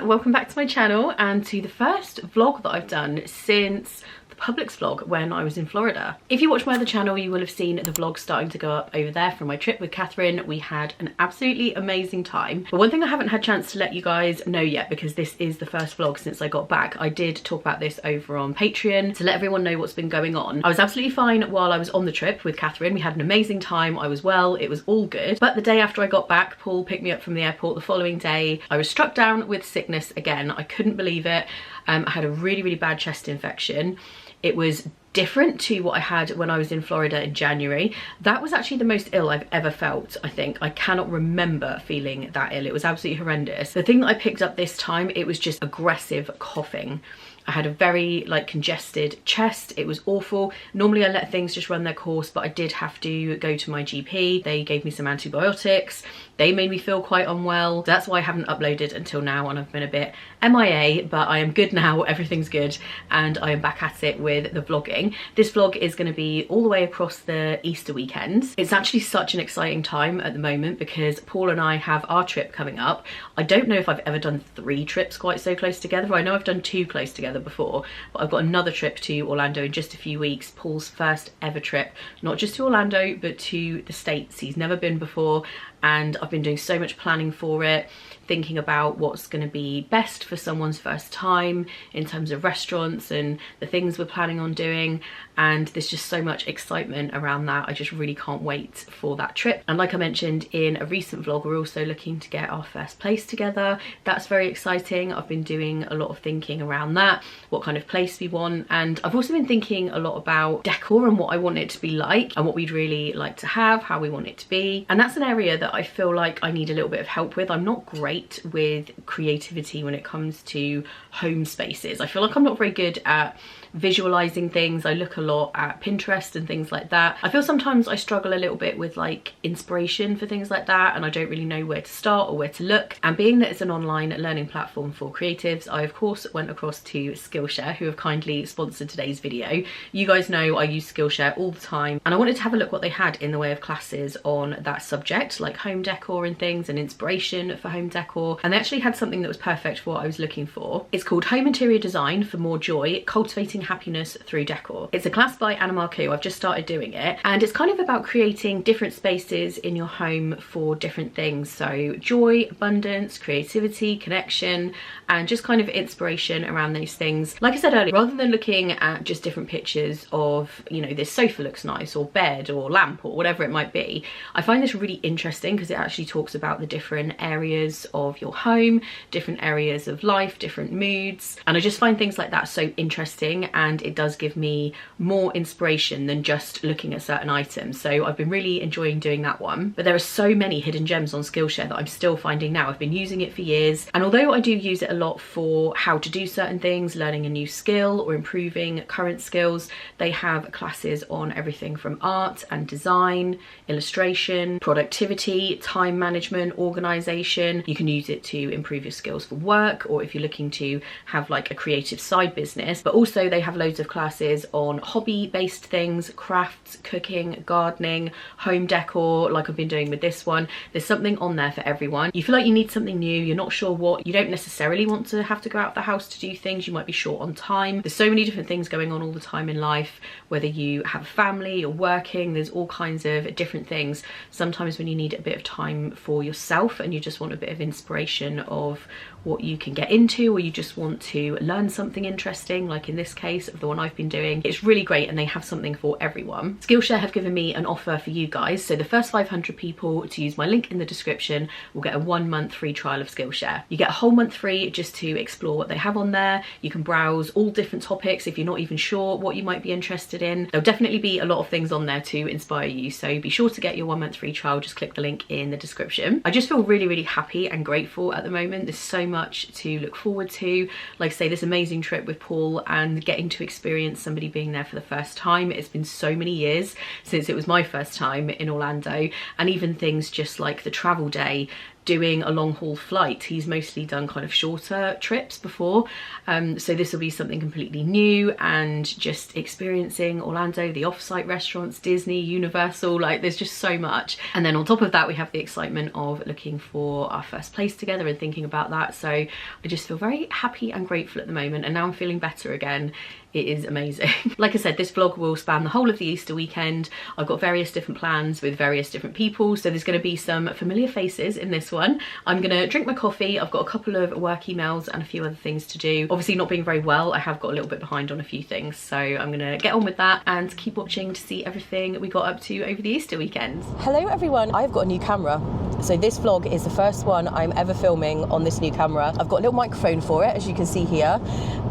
everyone, welcome back to my channel and to the first vlog that I've done since the Publix vlog when I was in Florida. If you watch my other channel, you will have seen the vlog starting to go up over there from my trip with Catherine. We had an absolutely amazing time. But one thing I haven't had a chance to let you guys know yet, because this is the first vlog since I got back, I did talk about this over on Patreon to let everyone know what's been going on. I was absolutely fine while I was on the trip with Catherine. We had an amazing time. I was well, it was all good. But the day after I got back, Paul picked me up from the airport. The following day, I was struck down with sickness again. I couldn't believe it. I had a really bad chest infection. It was different to what I had when I was in Florida in January. That was actually the most ill I've ever felt, I think. I cannot remember feeling that ill. It was absolutely horrendous. The thing that I picked up this time, it was just aggressive coughing. I had a very congested chest. It was awful. Normally I let things just run their course, but I did have to go to my GP. They gave me some antibiotics. They made me feel quite unwell. That's why I haven't uploaded until now, and I've been a bit MIA, but I am good now. Everything's good, and I am back at it with the vlogging. This vlog is going to be all the way across the Easter weekend. It's actually such an exciting time at the moment because Paul and I have our trip coming up. I don't know if I've ever done 3 trips quite so close together. I know I've done 2 close together before, but I've got another trip to Orlando in just a few weeks. Paul's first ever trip, not just to Orlando, but to the States. He's never been before, and I've been doing so much planning for it, thinking about what's going to be best for someone's first time in terms of restaurants and the things we're planning on doing, and there's just so much excitement around that. I just really can't wait for that trip. And like I mentioned in a recent vlog, we're also looking to get our first place together. That's very exciting. I've been doing a lot of thinking around that, what kind of place we want, and I've also been thinking a lot about decor and what I want it to be like and what we'd really like to have, how we want it to be. And that's an area that I feel like I need a little bit of help with. I'm not great with creativity when it comes to home spaces. I feel like I'm not very good at visualizing things. I look a lot at Pinterest and things like that. I feel sometimes I struggle a little bit with inspiration for things like that, and I don't really know where to start or where to look. And being that it's an online learning platform for creatives, I of course went across to Skillshare, who have kindly sponsored today's video. You guys know I use Skillshare all the time, and I wanted to have a look what they had in the way of classes on that subject, like home decor and things, and inspiration for home decor. And they actually had something that was perfect for what I was looking for. It's called Home Interior Design for More Joy, Cultivating Happiness Through Decor. It's a class by Anna Marcoux. I've just started doing it, and it's kind of about creating different spaces in your home for different things. So joy, abundance, creativity, connection, and just kind of inspiration around those things. Like I said earlier, rather than looking at just different pictures of, you know, this sofa looks nice, or bed, or lamp, or whatever it might be, I find this really interesting because it actually talks about the different areas of your home, different areas of life, different moods, and I just find things like that so interesting, and it does give me more inspiration than just looking at certain items. So I've been really enjoying doing that one. But there are so many hidden gems on Skillshare that I'm still finding now. I've been using it for years, and although I do use it a lot for how to do certain things, learning a new skill or improving current skills, they have classes on everything from art and design, illustration, productivity, time management, organization. You can use it to improve your skills for work, or if you're looking to have a creative side business. But also they have loads of classes on hobby-based things, crafts, cooking, gardening, home decor, like I've been doing with this one. There's something on there for everyone. You feel like you need something new, you're not sure what, you don't necessarily want to have to go out of the house to do things, you might be short on time. There's so many different things going on all the time in life, whether you have a family or working, there's all kinds of different things. Sometimes when you need a bit of time for yourself and you just want a bit of inspiration of what you can get into, or you just want to learn something interesting, like in this case of the one I've been doing, it's really great, and they have something for everyone. Skillshare have given me an offer for you guys, so the first 500 people to use my link in the description will get a 1-month free trial of Skillshare. You get a whole month free just to explore what they have on there. You can browse all different topics if you're not even sure what you might be interested in. There'll definitely be a lot of things on there to inspire you, so be sure to get your 1-month free trial. Just click the link in the description. I just feel really happy and grateful at the moment. There's so much to look forward to. Like I say, this amazing trip with Paul and getting to experience somebody being there for the first time. It's been so many years since it was my first time in Orlando, and even things just like the travel day, doing a long haul flight. He's mostly done kind of shorter trips before, so this will be something completely new, and just experiencing Orlando, the off-site restaurants, Disney, Universal, like there's just so much. And then on top of that, we have the excitement of looking for our first place together and thinking about that. So I just feel very happy and grateful at the moment, and now I'm feeling better again. It is amazing. Like I said, this vlog will span the whole of the Easter weekend. I've got various different plans with various different people, so there's going to be some familiar faces in this one. I'm going to drink my coffee. I've got a couple of work emails and a few other things to do. Obviously not being very well, I have got a little bit behind on a few things, so I'm going to get on with that and keep watching to see everything we got up to over the Easter weekends. Hello everyone, I've got a new camera. So this vlog is the first one I'm ever filming on this new camera. I've got a little microphone for it, as you can see here.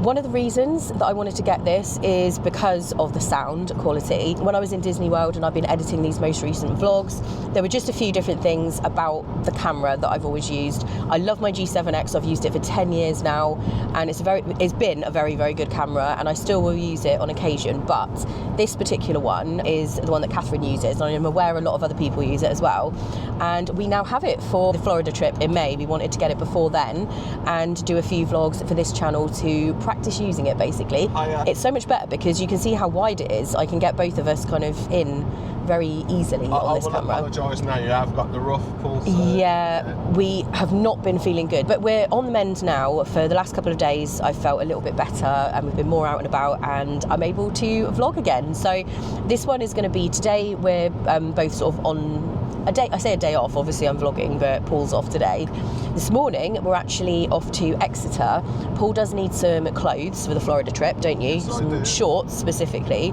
One of the reasons that I wanted to get this is because of the sound quality. When I was in Disney World and I've been editing these most recent vlogs, there were just a few different things about the camera that I've always used. I love my G7X, I've used it for 10 years now, and it's been a very, very good camera, and I still will use it on occasion, but this particular one is the one that Catherine uses, and I'm aware a lot of other people use it as well. And we now have it for the Florida trip in May. We wanted to get it before then and do a few vlogs for this channel to practice using it, basically. It's so much better because you can see how wide it is. I can get both of us kind of in very easily on this camera. I will apologise now, you have got the rough pulse. Yeah, we have not been feeling good, but we're on the mend now. For the last couple of days I've felt a little bit better, and we've been more out and about, and I'm able to vlog again. So this one is going to be today. We're both sort of on a day, I say a day off, obviously I'm vlogging, but Paul's off today. This morning we're actually off to Exeter. Paul does need some clothes for the Florida trip, don't you? Yes, some shorts specifically,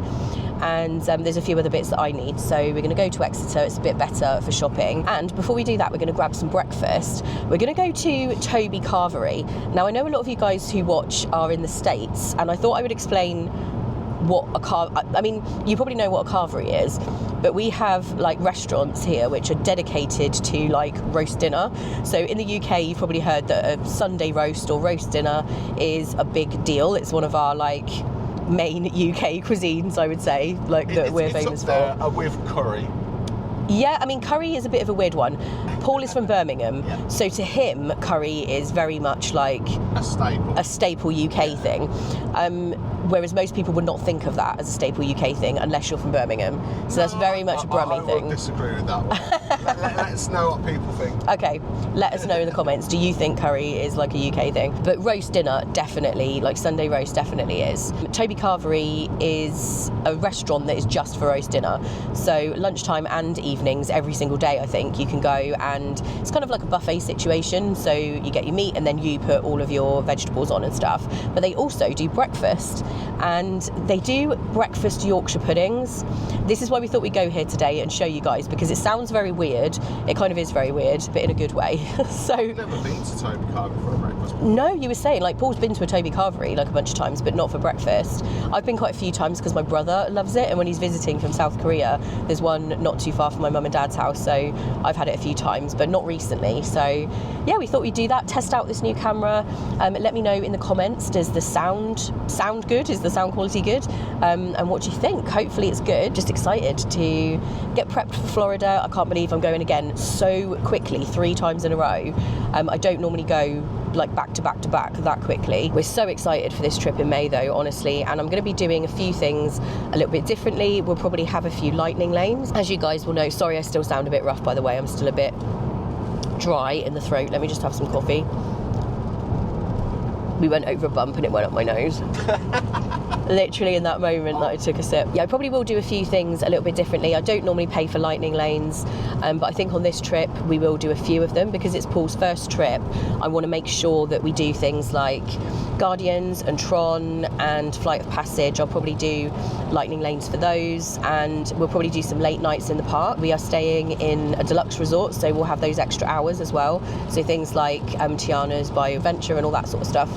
and there's a few other bits that I need, so we're going to go to Exeter. It's a bit better for shopping, and before we do that we're going to grab some breakfast. We're going to go to Toby Carvery. Now I know a lot of you guys who watch are in the States, and I thought I would explain what a I mean, you probably know what a carvery is, but we have like restaurants here which are dedicated to like roast dinner. So in the UK you've probably heard that a Sunday roast or roast dinner is a big deal. It's one of our like main UK cuisines, I would say, like that we're famous for. With curry. Yeah, I mean, curry is a bit of a weird one. Paul is from Birmingham, yeah. So to him, curry is very much like a staple UK thing. Whereas most people would not think of that as a staple UK thing unless you're from Birmingham. So that's very much a Brummie thing. I would disagree with that one. let us know what people think. Okay, let us know in the comments. Do you think curry is like a UK thing? But roast dinner, definitely, like Sunday roast definitely is. Toby Carvery is a restaurant that is just for roast dinner. So lunchtime and evenings, every single day, I think, you can go, and it's kind of like a buffet situation. So you get your meat and then you put all of your vegetables on and stuff. But they also do breakfast. And they do breakfast Yorkshire puddings. This is why we thought we'd go here today and show you guys, because it sounds very weird. It kind of is very weird, but in a good way. So I've never been to Toby Carvery for a breakfast. No, you were saying, like, Paul's been to a Toby Carvery like a bunch of times, but not for breakfast. I've been quite a few times because my brother loves it, and when he's visiting from South Korea, there's one not too far from my mum and dad's house, so I've had it a few times, but not recently. So yeah, we thought we'd do that, test out this new camera. Let me know in the comments, does the sound good? Is the sound quality good? And what do you think? Hopefully it's good. Just excited to get prepped for Florida. I can't believe I'm going again so quickly, 3 times in a row. I don't normally go like back to back to back that quickly. We're so excited for this trip in May though, honestly, and I'm going to be doing a few things a little bit differently. We'll probably have a few lightning lanes, as you guys will know. Sorry, I still sound a bit rough, by the way. I'm still a bit dry in the throat. Let me just have some coffee. We went over a bump and it went up my nose. Literally in that moment that I took a sip. Yeah, I probably will do a few things a little bit differently. I don't normally pay for lightning lanes, but I think on this trip we will do a few of them because it's Paul's first trip. I want to make sure that we do things like Guardians and Tron and Flight of Passage. I'll probably do lightning lanes for those, and we'll probably do some late nights in the park. We are staying in a deluxe resort, so we'll have those extra hours as well. So things like Tiana's BioVenture and all that sort of stuff.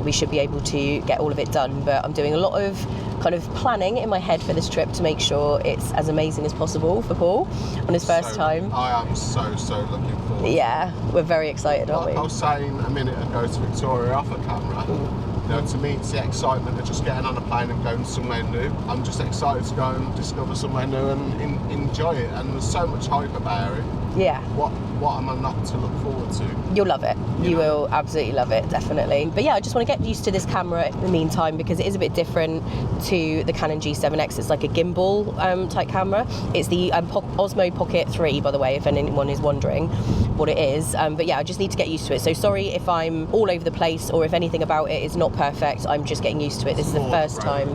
We should be able to get all of it done, but I'm doing a lot of kind of planning in my head for this trip to make sure it's as amazing as possible for Paul on his first time. I am so looking forward. Yeah, we're very excited, aren't we? I was saying a minute ago to Victoria off a camera, you know, to me it's the excitement of just getting on a plane and going somewhere new. I'm just excited to go and discover somewhere new and enjoy it, and there's so much hype about it. Yeah. What am I not to look forward to? You'll love it. You will absolutely love it, definitely. But yeah, I just want to get used to this camera in the meantime because it is a bit different to the Canon G7X. It's like a gimbal type camera. It's the Osmo Pocket 3, by the way, if anyone is wondering what it is. But yeah, I just need to get used to it. So sorry if I'm all over the place or if anything about it is not perfect. I'm just getting used to it. This is the first time.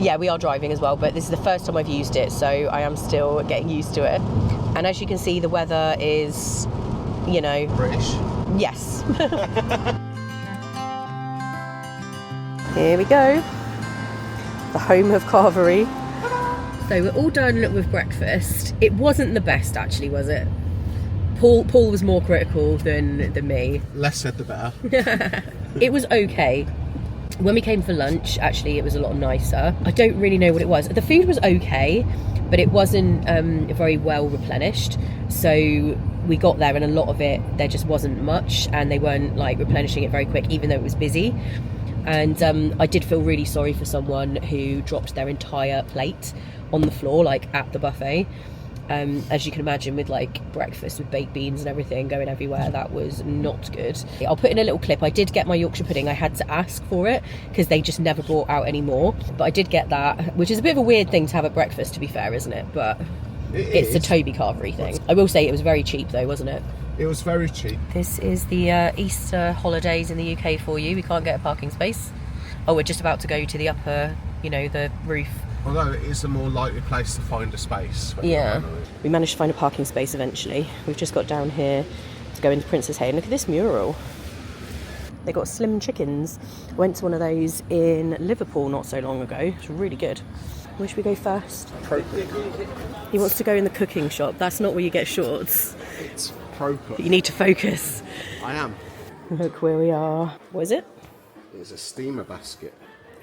Yeah, we are driving as well, but this is the first time I've used it, so I am still getting used to it. And as you can see, the weather is, you know... British? Yes. Here we go. The home of carvery. So we're all done with breakfast. It wasn't the best, actually, was it? Paul was more critical than me. Less said the better. It was okay. When we came for lunch, actually, it was a lot nicer. I don't really know what it was. The food was okay, but it wasn't very well replenished. So we got there and a lot of it, there just wasn't much, and they weren't like replenishing it very quick, even though it was busy. And I did feel really sorry for someone who dropped their entire plate on the floor, like at the buffet. As you can imagine, with like breakfast with baked beans and everything going everywhere, that was not good. I'll put in a little clip. I did get my Yorkshire pudding. I had to ask for it because they just never brought out any more, but I did get that, which is a bit of a weird thing to have at breakfast, to be fair, isn't it? But it's the Toby Carvery thing. I will say it was very cheap though, wasn't it? It was very cheap. This is the Easter holidays in the UK for you. We can't get a parking space. Oh, we're just about to go to the upper, you know, the roof. Although it is a more likely place to find a space. Yeah, we managed to find a parking space eventually. We've just got down here to go into Prince's Hay, and look at this mural. They got Slim Chickens. I went to one of those in Liverpool not so long ago. It's really good. Where should we go first? He wants to go in the cooking shop. That's not where you get shorts. It's pro-cook. You need to focus. I am. Look where we are. What is it? It's a steamer basket.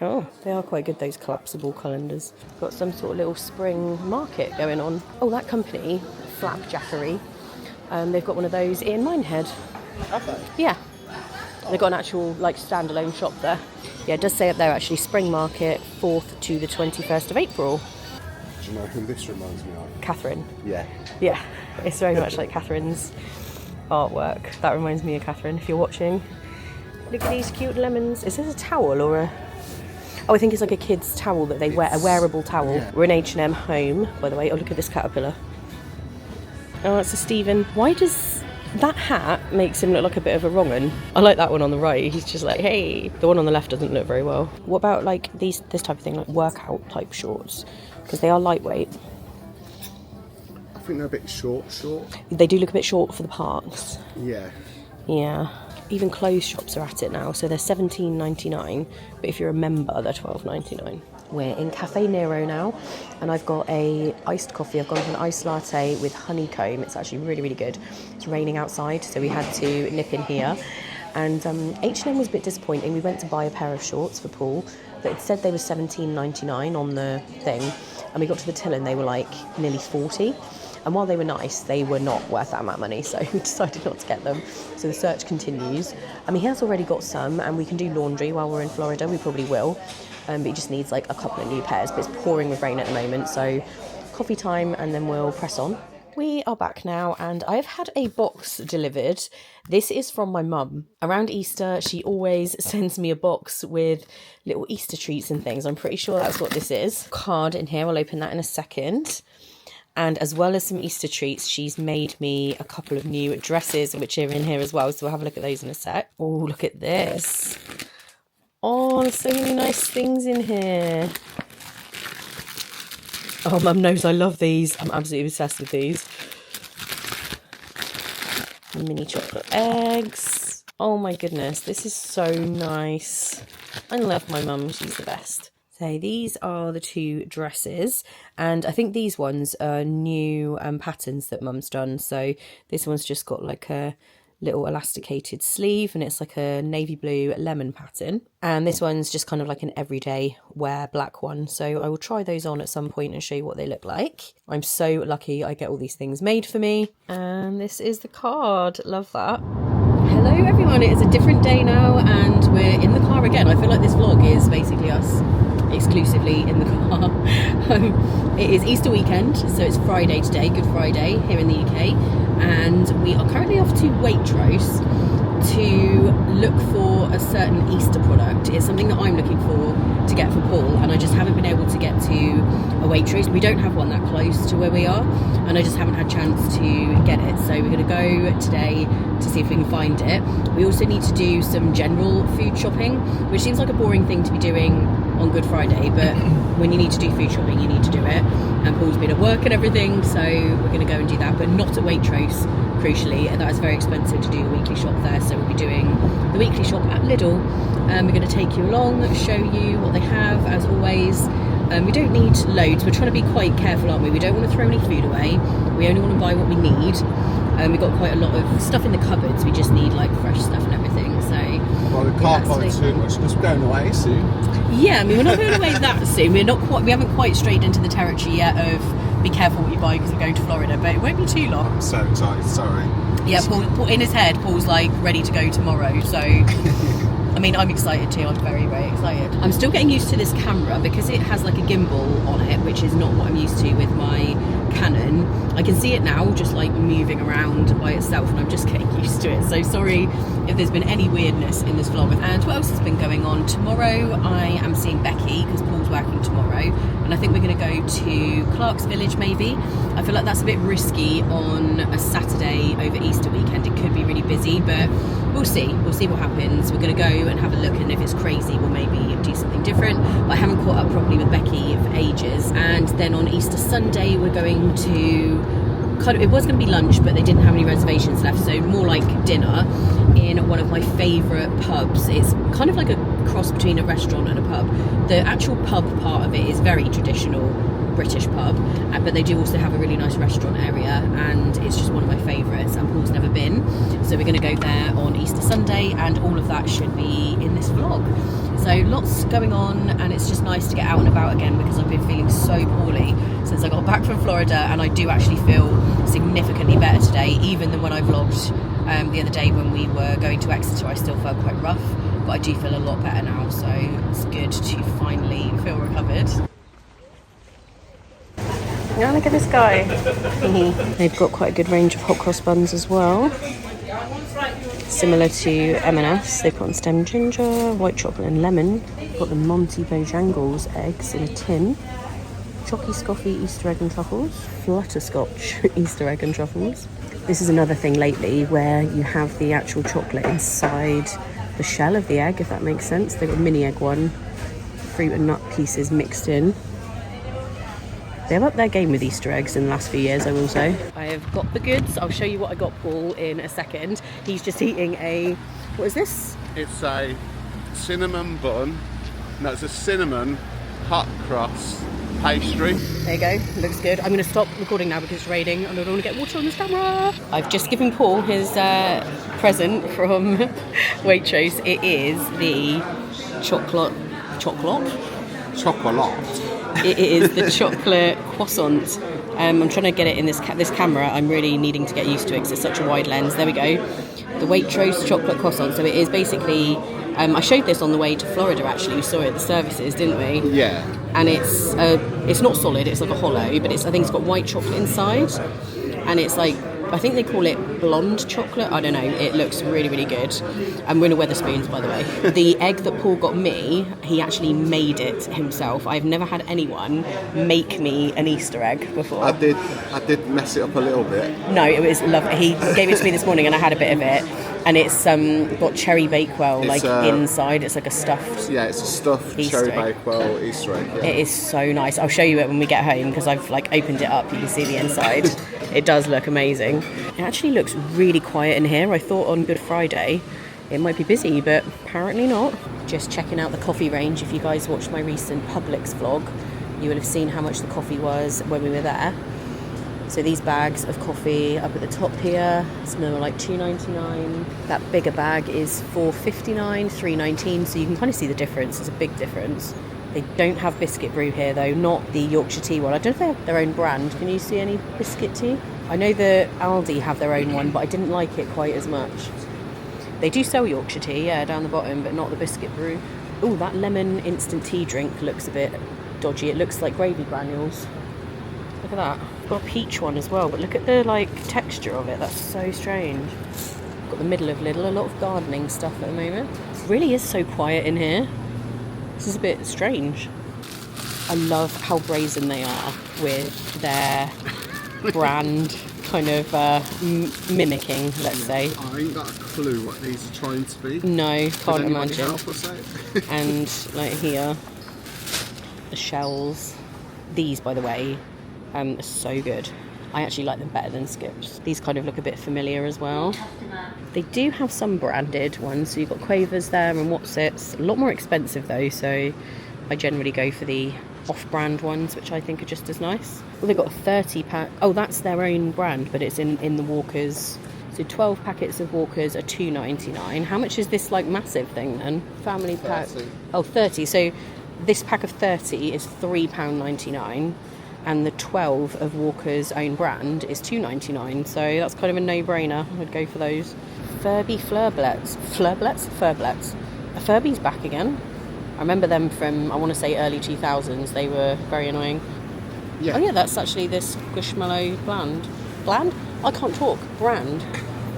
Oh, they are quite good, those collapsible colanders. Got some sort of little spring market going on. Oh, that company, Flapjackery, they've got one of those in Minehead. Have they? Yeah. They've got an actual, like, standalone shop there. Yeah, it does say up there, actually, spring market, 4th to the 21st of April. Do you know who this reminds me of? Catherine. Yeah. Yeah, it's very much like Catherine's artwork. That reminds me of Catherine, if you're watching. Look at these cute lemons. Is this a towel or a... Oh, I think it's like a kid's towel that they wear, a wearable towel. Yeah. We're in H&M Home, by the way. Oh, look at this caterpillar. Oh, it's a Stephen. Why does that hat makes him look like a bit of a wrong-un? I like that one on the right. He's just like, hey. The one on the left doesn't look very well. What about like this type of thing, like workout type shorts? Because they are lightweight. I think they're a bit short. They do look a bit short for the parks. Yeah. Yeah. Even clothes shops are at it now, so they're $17.99, but if you're a member, they're $12.99. We're in Cafe Nero now, and I've got a iced coffee. I've gone for an iced latte with honeycomb. It's actually really, really good. It's raining outside, so we had to nip in here. And H&M was a bit disappointing. We went to buy a pair of shorts for Paul, but it said they were $17.99 on the thing, and we got to the till and they were like nearly $40. And while they were nice, they were not worth that amount of money, so we decided not to get them. So the search continues. I mean, he has already got some, and we can do laundry while we're in Florida. We probably will, but he just needs like a couple of new pairs. But it's pouring with rain at the moment, so coffee time, and then we'll press on. We are back now, and I've had a box delivered. This is from my mum. Around Easter, she always sends me a box with little Easter treats and things. I'm pretty sure that's what this is. Card in here, I'll open that in a second. And as well as some Easter treats, she's made me a couple of new dresses, which are in here as well. So we'll have a look at those in a sec. Oh, look at this. Oh, there's so many nice things in here. Oh, Mum knows I love these. I'm absolutely obsessed with these. Mini chocolate eggs. Oh my goodness, this is so nice. I love my mum, she's the best. So these are the two dresses, and I think these ones are new patterns that Mum's done. So this one's just got like a little elasticated sleeve, and it's like a navy blue lemon pattern. And this one's just kind of like an everyday wear black one. So I will try those on at some point and show you what they look like. I'm so lucky I get all these things made for me. And this is the card. Love that. Hello everyone, it is a different day now and we're in the car again. I feel like this vlog is basically us exclusively in the car. It is Easter weekend, so it's Friday today, Good Friday here in the UK, and we are currently off to Waitrose to look for a certain Easter product. It's something that I'm looking for to get for Paul, and I just haven't been able to get to a Waitrose. We don't have one that close to where we are, and I just haven't had a chance to get it. So we're going to go today to see if we can find it. We also need to do some general food shopping, which seems like a boring thing to be doing on Good Friday, but when you need to do food shopping, you need to do it. And Paul's been at work and everything, so we're going to go and do that, but not at Waitrose, crucially. That is very expensive to do a weekly shop there, so we'll be doing the weekly shop at Lidl. We're going to take you along, show you what they have, as always. We don't need loads. We're trying to be quite careful, aren't we? We don't want to throw any food away. We only want to buy what we need. We've got quite a lot of stuff in the cupboards. We just need like fresh stuff and everything. So Well, we can't buy too much because we're going away soon. yeah, I mean, we're not going away that soon. We haven't quite strayed into the territory yet of be careful what you buy because we're going to Florida, but it won't be too long. I'm so excited, sorry. Yeah, Paul, in his head, Paul's like ready to go tomorrow. So, I mean, I'm excited too. I'm very, very excited. I'm still getting used to this camera because it has like a gimbal on it, which is not what I'm used to with my Canon. I can see it now just like moving around by itself, and I'm just getting used to it. So sorry if there's been any weirdness in this vlog. And what else has been going on? Tomorrow I am seeing Becky because Paul's working tomorrow, and I think we're going to go to Clark's Village maybe. I feel like that's a bit risky on a Saturday over Easter weekend. It could be really busy, but we'll see what happens. We're going to go and have a look, and if it's crazy we'll maybe do something different. But I haven't caught up properly with Becky for ages. And then on Easter Sunday we're going to it was going to be lunch, but they didn't have any reservations left, so more like dinner in one of my favourite pubs. It's kind of like a cross between a restaurant and a pub. The actual pub part of it is very traditional British pub, but they do also have a really nice restaurant area, and it's just one of my favourites, and Paul's never been, so we're going to go there on Easter Sunday, and all of that should be in this vlog. So lots going on, and it's just nice to get out and about again because I've been feeling so poorly since I got back from Florida, and I do actually feel significantly better today, even than when I vlogged the other day when we were going to Exeter. I still felt quite rough, but I do feel a lot better now, so it's good to finally feel recovered. Now look at this guy. They've got quite a good range of hot cross buns as well. Similar to M&S, they've got stem ginger, white chocolate and lemon. They've got the Monty Bojangles eggs in a tin. Chocky Scoffy Easter egg and truffles. Flutterscotch Easter egg and truffles. This is another thing lately where you have the actual chocolate inside the shell of the egg, if that makes sense. They've got a mini egg one, fruit and nut pieces mixed in. They've upped their game with Easter eggs in the last few years, I will say. I have got the goods. I'll show you what I got Paul in a second. He's just eating a, what is this? It's a cinnamon bun. No, it's a cinnamon hot cross pastry. There you go, looks good. I'm going to stop recording now because it's raining and I don't want to get water on this camera. I've just given Paul his present from Waitrose. It is the chocolate. It is the chocolate croissant. I'm trying to get it in this camera. I'm really needing to get used to it because it's such a wide lens. There we go. The Waitrose chocolate croissant. So it is basically, I showed this on the way to Florida actually. We saw it at the services, didn't we? Yeah. And it's not solid, it's like a hollow, but I think it's got white chocolate inside. And it's like, I think they call it blonde chocolate. I don't know. It looks really, really good. And we're in a Wetherspoons, by the way. The egg that Paul got me, he actually made it himself. I've never had anyone make me an Easter egg before. I did mess it up a little bit. No, it was lovely. He gave it to me this morning and I had a bit of it. And it's got cherry bakewell inside. It's like a stuffed. Yeah, it's a stuffed Easter cherry egg. bakewell Easter egg. Yeah. It is so nice. I'll show you it when we get home because I've opened it up. You can see the inside. It does look amazing. It actually looks really quiet in here. I thought on Good Friday it might be busy, but apparently not. Just checking out the coffee range. If you guys watched my recent Publix vlog, you will have seen how much the coffee was when we were there. So these bags of coffee up at the top here, it's another like $2.99. That bigger bag is $4.59, $3.19. So you can kind of see the difference. There's a big difference. They don't have biscuit brew here though, not the Yorkshire tea one. I don't know if they have their own brand. Can you see any biscuit tea? I know the Aldi have their own one, but I didn't like it quite as much. They do sell Yorkshire tea, yeah, down the bottom, but not the biscuit brew. Oh, that lemon instant tea drink looks a bit dodgy. It looks like gravy granules. Look at that. Got a peach one as well, but look at the like texture of it. That's so strange. Got the middle of Lidl, a lot of gardening stuff at the moment. It really is so quiet in here. This is a bit strange. I love how brazen they are with their brand kind of mimicking, let's say. I ain't got a clue what these are trying to be. No, can't imagine. Help us out? And like here, the shells. These, by the way, are so good. I actually like them better than Skips. These kind of look a bit familiar as well. They do have some branded ones. So you've got Quavers there and Wotsits. A lot more expensive though, so I generally go for the off-brand ones, which I think are just as nice. Well, they've got a 30 pack. Oh, that's their own brand, but it's in the Walkers. So 12 packets of Walkers are $2.99. How much is this like massive thing then? Family pack. 30. Oh, 30. So this pack of 30 is £3.99, and the 12 of Walker's own brand is $2.99. So that's kind of a no-brainer. I'd go for those. Furby Flurblets. Furblets. Furby's back again. I remember them from, I want to say, early 2000s. They were very annoying. Yeah. Oh yeah, that's actually this Squishmallow Bland. Bland? I can't talk. Brand.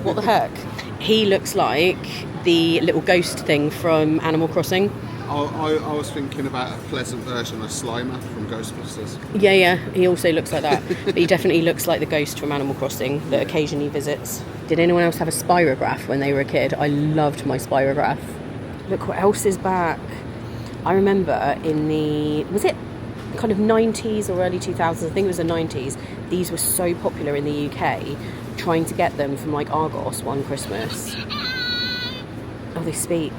What the heck? He looks like the little ghost thing from Animal Crossing. I was thinking about a pleasant version of Slimer from Ghostbusters. Yeah, he also looks like that. But he definitely looks like the ghost from Animal Crossing that occasionally visits. Did anyone else have a Spirograph when they were a kid? I loved my Spirograph. Look what else is back. I remember in the, was it kind of 90s or early 2000s? I think it was the 90s. These were so popular in the UK, trying to get them from like Argos one Christmas. Oh, they speak.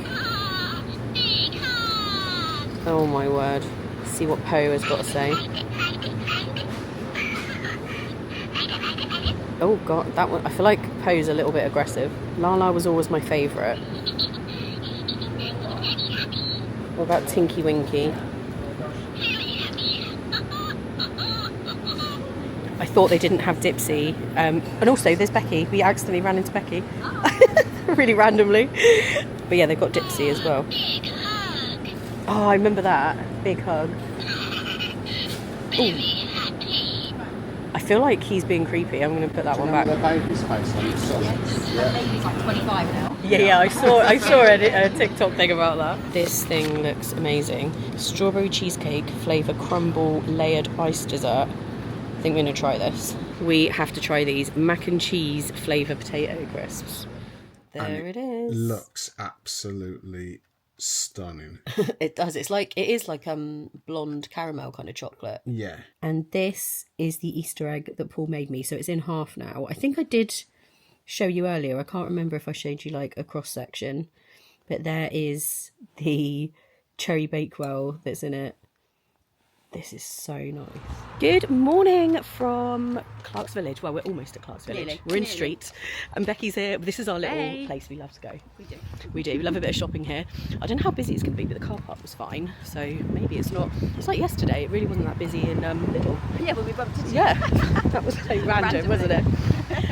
Oh my word. See what Poe has got to say. Oh god, that one, I feel like Poe's a little bit aggressive. Lala was always my favourite. What about Tinky Winky? I thought they didn't have Dipsy. And also there's Becky. We accidentally ran into Becky. Really randomly. But yeah, they've got Dipsy as well. Oh, I remember that. Big hug. Ooh. I feel like he's being creepy. I'm going to put that one back. The baby's face on it. That baby's like 25 now. Yeah, I saw a TikTok thing about that. This thing looks amazing. Strawberry cheesecake flavour crumble layered ice dessert. I think we're going to try this. We have to try these mac and cheese flavour potato crisps. There it is. Looks absolutely stunning. It does. It is like blonde caramel kind of chocolate. Yeah. And this is the Easter egg that Paul made me. So it's in half now. I think I did show you earlier. I can't remember if I showed you like a cross section, but there is the cherry bakewell that's in it. This is so nice. Good morning from Clark's Village. Well, we're almost at Clark's Village. Nearly. We're in street and Becky's here. This is our little place we love to go. We do. We love a bit of shopping here. I don't know how busy it's going to be, but the car park was fine. So maybe it's not. It's like yesterday. It really wasn't that busy in Lidl. Yeah, well, we bumped into Yeah, that was so random, wasn't it?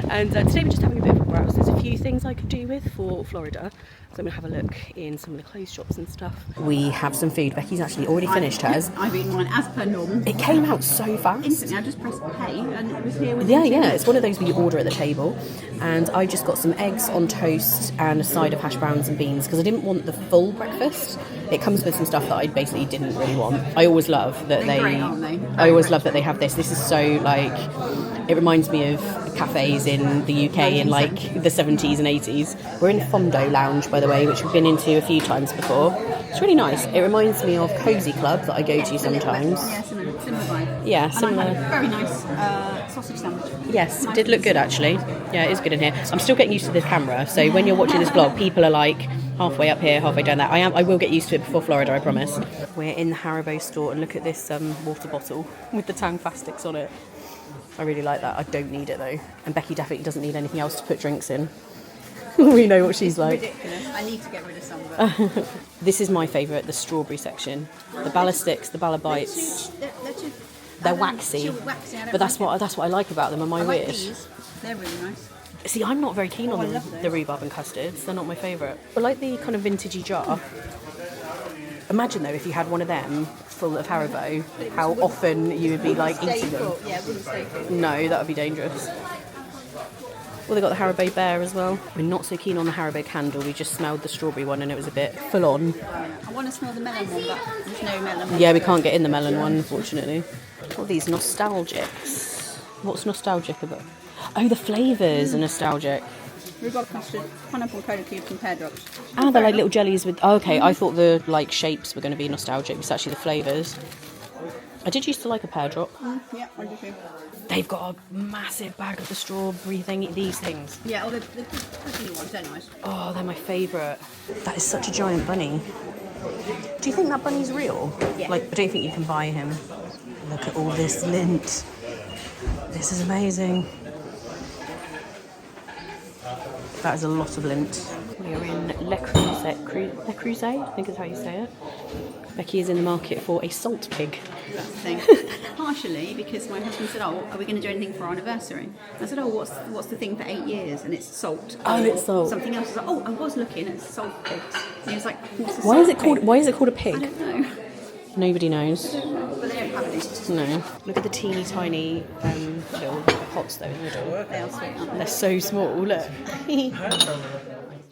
And today we're just having a bit of a browse. There's a few things I could do with for Florida. So I'm going to have a look in some of the clothes shops and stuff. We have some food. Becky's actually already finished hers. I've eaten mine as per normal. It came out so fast. Instantly, I just pressed pay and it was here with Yeah, it's one of those where you order at the table. And I just got some eggs on toast and a side of hash browns and beans because I didn't want the full breakfast. It comes with some stuff that I basically didn't really want. I always love that They're great, aren't they? I always love that they have this. This is so like, it reminds me of cafes in the UK in like the 70s and 80s. We're in Fondo Lounge, by the way, which we've been into a few times before. It's really nice. It reminds me of Cozy Club that I go to sometimes. Yeah, similar vibe. Yeah, And I similar. had a very nice sausage sandwich. Yes, it did look good actually. Yeah, it is good in here. I'm still getting used to the camera, so when you're watching this vlog, people are like halfway up here, halfway down there. I will get used to it before Florida, I promise. We're in the Haribo store and look at this water bottle with the Tang Fastics on it. I really like that. I don't need it though. And Becky definitely doesn't need anything else to put drinks in. We know what she's like. Ridiculous. I need to get rid of some of it. This is my favourite, the strawberry section. The Ballastics, the Ballabites. They're waxy. But that's what I like about them. Am I I like weird? these. They're really nice. See, I'm not very keen on I love those. the rhubarb and custards. They're not my favourite. But like the kind of vintagey jar. Imagine though if you had one of them full of Haribo, how often you would be like eating them. Yeah, it wouldn't stay full. No, that would be dangerous. Well, they got the Haribo bear as well. We're not so keen on the Haribo candle. We just smelled the strawberry one and it was a bit full on. I want to smell the melon one, but there's no melon one. Yeah, we can't get in the melon one, unfortunately. What are these nostalgics? What's nostalgic about? Oh, the flavours are nostalgic. Rhubarb custard, pineapple cola cubes and pear drops. Ah, they're like little jellies with... Oh, okay, I thought the like shapes were going to be nostalgic. It's actually the flavours. I did used to like a pear drop. Yeah, I do too. They've got a massive bag of the strawberry thing. These things. Yeah, the pudding ones, they're nice. Oh, they're my favourite. That is such a giant bunny. Do you think that bunny's real? Yeah. Like, I don't think you can buy him. Look at all this lint. This is amazing. That is a lot of lint. We are in Le Creuset, I think is how you say it. Becky is in the market for a salt pig. That's the thing. Partially because my husband said, "Oh, are we going to do anything for our anniversary?" I said, "Oh, what's the thing for 8 years?" And it's salt. Oh, it's salt. Something else. I was like, "Oh, I was looking at salt pigs." And he was like, "What's a Why is salt it called? pig?" Why is it called a I pig? don't know. Nobody knows. But they don't have any. No. Look at the teeny tiny little pots though in the middle. They are sweet, aren't they? They're so small. Look.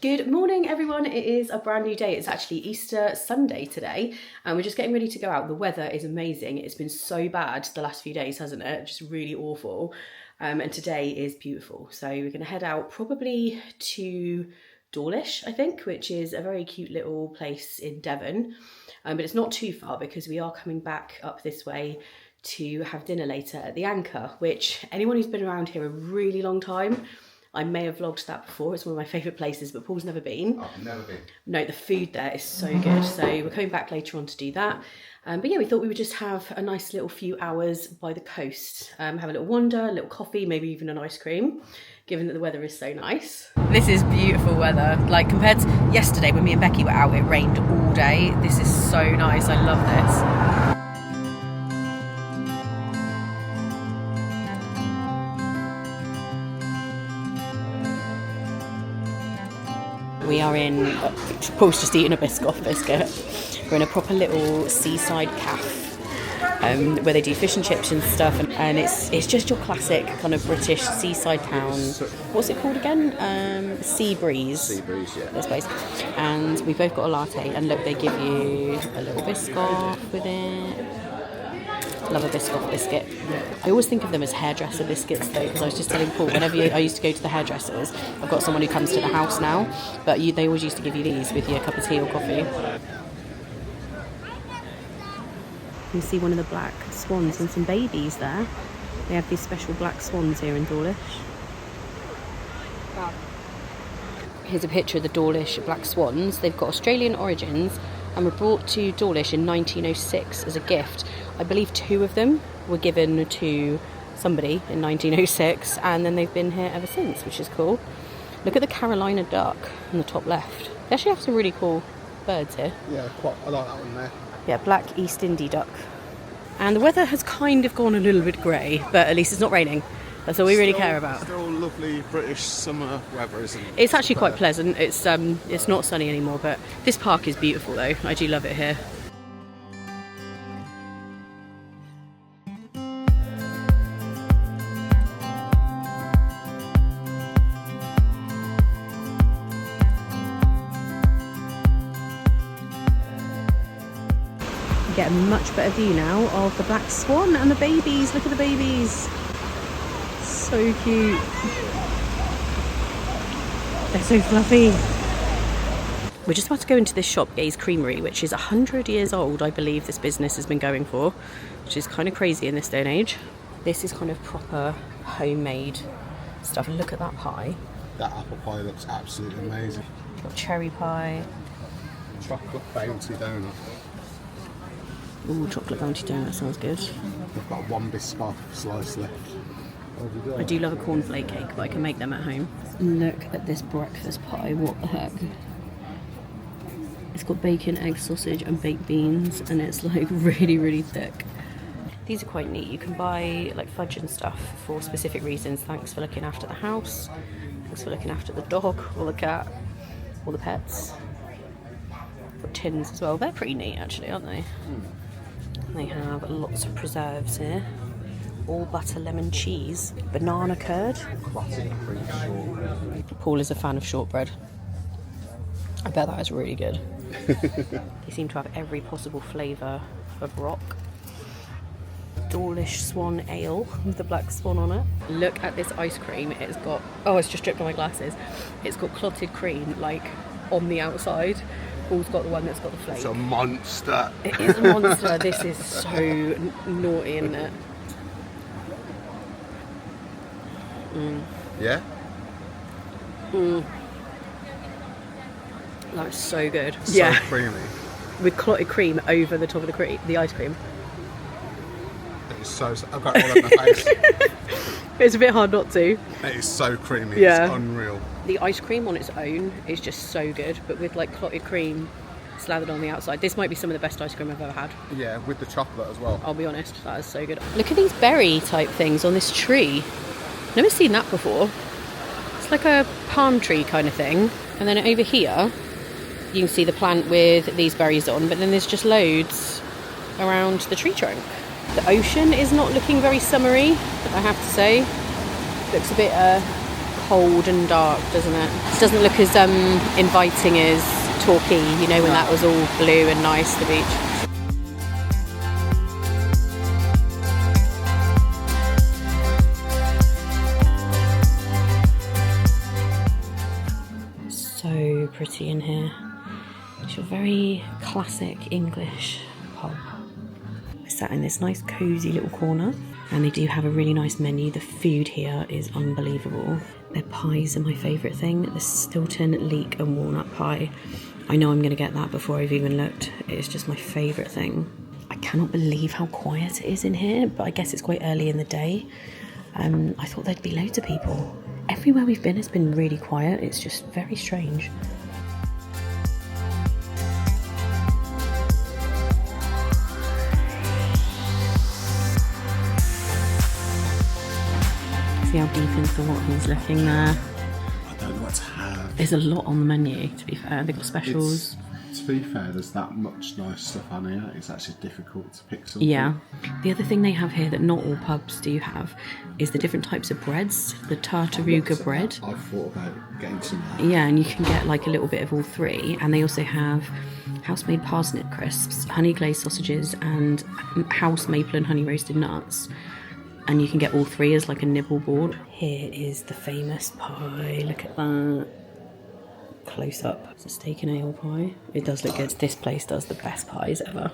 Good morning, everyone. It is a brand new day. It's actually Easter Sunday today, and we're just getting ready to go out. The weather is amazing. It's been so bad the last few days, hasn't it? Just really awful. And today is beautiful. So we're going to head out probably to Dawlish, I think, which is a very cute little place in Devon. But it's not too far because we are coming back up this way to have dinner later at the Anchor, which anyone who's been around here a really long time, I may have vlogged that before. It's one of my favourite places, but Paul's never been. I've never been. No, the food there is so good. So we're coming back later on to do that. But yeah, we thought we would just have a nice little few hours by the coast. Have a little wander, a little coffee, maybe even an ice cream, given that the weather is so nice. This is beautiful weather. Like compared to yesterday when me and Becky were out, it rained all day. This is so nice. I love this. We are in, Paul's just eating a Biscoff biscuit. We're in a proper little seaside cafe where they do fish and chips and stuff, and it's just your classic kind of British seaside town. What's it called again? Sea Breeze. Sea Breeze, yeah. This place. And we've both got a latte, and look, they give you a little Biscoff with it. Love a Biscoff biscuit. I always think of them as hairdresser biscuits though, because I was just telling Paul, whenever I used to go to the hairdressers, I've got someone who comes to the house now, but they always used to give you these with your cup of tea or coffee. You can see one of the black swans and some babies there. They have these special black swans here in Dawlish. Wow. Here's a picture of the Dawlish black swans. They've got Australian origins and were brought to Dawlish in 1906 as a gift. I believe 2 of them were given to somebody in 1906, and then they've been here ever since, which is cool. Look at the Carolina duck on the top left. They actually have some really cool birds here. Yeah, I like that one there. Yeah, black East Indie duck. And the weather has kind of gone a little bit grey, but at least it's not raining. That's all we really care about. Still lovely British summer weather, isn't it? It's actually quite pleasant. It's not sunny anymore, but this park is beautiful though. I do love it here. You get a much better view now of the black swan and the babies. Look at the babies. So cute. They're so fluffy. We're just about to go into this shop, Gay's Creamery, which is 100 years old, I believe this business has been going for, which is kind of crazy in this day and age. This is kind of proper homemade stuff. Look at that pie. That apple pie looks absolutely amazing. Got cherry pie. Chocolate bounty donut. Ooh, chocolate bounty donut sounds good. We've got one Biscoff slice left. I do love a cornflake cake, but I can make them at home. Look at this breakfast pie, what the heck? It's got bacon, egg, sausage and baked beans, and it's like really, really thick. These are quite neat. You can buy like fudge and stuff for specific reasons. Thanks for looking after the house. Thanks for looking after the dog or the cat or the pets. Got tins as well. They're pretty neat actually, aren't they? They have lots of preserves here. All butter, lemon, cheese, banana curd. Classic cream shortbread. Paul is a fan of shortbread. I bet that is really good. They seem to have every possible flavour of rock. Dawlish Swan Ale with the black swan on it. Look at this ice cream. It's got, oh, it's just dripped on my glasses. It's got clotted cream like on the outside. Paul's got the one that's got the flake. It's a monster. It is a monster. This is so naughty, isn't it? Yeah? That's so good. So creamy. With clotted cream over the top of the ice cream. It's so, I've got it all over my face. It's a bit hard not to. It is so creamy, Yeah. it's unreal. The ice cream on its own is just so good, but with like clotted cream slathered on the outside, this might be some of the best ice cream I've ever had. Yeah, with the chocolate as well. I'll be honest, that is so good. Look at these berry type things on this tree. Never seen that before. It's like a palm tree kind of thing. And then over here, you can see the plant with these berries on, but then there's just loads around the tree trunk. The ocean is not looking very summery, I have to say. Looks a bit cold and dark, doesn't it? It doesn't look as inviting as Torquay, you know, when that was all blue and nice, the beach. So pretty in here. It's a very classic English pub. We're sat in this nice cosy little corner, and they do have a really nice menu. The food here is unbelievable. Their pies are my favourite thing. The Stilton leek and walnut pie. I know I'm going to get that before I've even looked. It's just my favourite thing. I cannot believe how quiet it is in here, but I guess it's quite early in the day. I thought there'd be loads of people. Everywhere we've been has been really quiet. It's just very strange. See how deep into what he's looking there. I don't know what to have. There's a lot on the menu, to be fair. They've got specials. To be fair, there's that much nice stuff on here. It's actually difficult to pick something. Yeah. The other thing they have here that not all pubs do have is the different types of breads. The tartaruga bread. I've thought about getting some. Yeah, and you can get like a little bit of all three. And they also have house-made parsnip crisps, honey glazed sausages, and house maple and honey roasted nuts. And you can get all three as like a nibble board. Here is the famous pie. Look at that. Close up. It's a steak and ale pie. It does look good. This place does the best pies ever.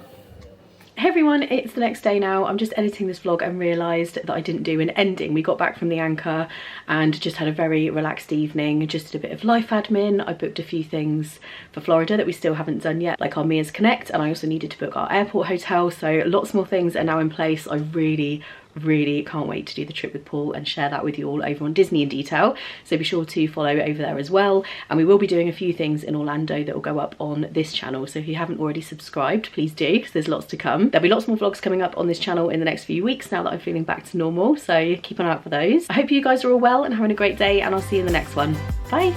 Hey everyone, it's the next day now. I'm just editing this vlog and realised that I didn't do an ending. We got back from the Anchor and just had a very relaxed evening, just did a bit of life admin. I booked a few things for Florida that we still haven't done yet, like our Mia's Connect, and I also needed to book our airport hotel, so lots more things are now in place. I really can't wait to do the trip with Paul and share that with you all over on Disney in Detail, so be sure to follow over there as well. And we will be doing a few things in Orlando that will go up on this channel, so if you haven't already subscribed, please do, because there's lots to come. There'll be lots more vlogs coming up on this channel in the next few weeks now that I'm feeling back to normal, so keep an eye out for those. I hope you guys are all well and having a great day, and I'll see you in the next one. Bye.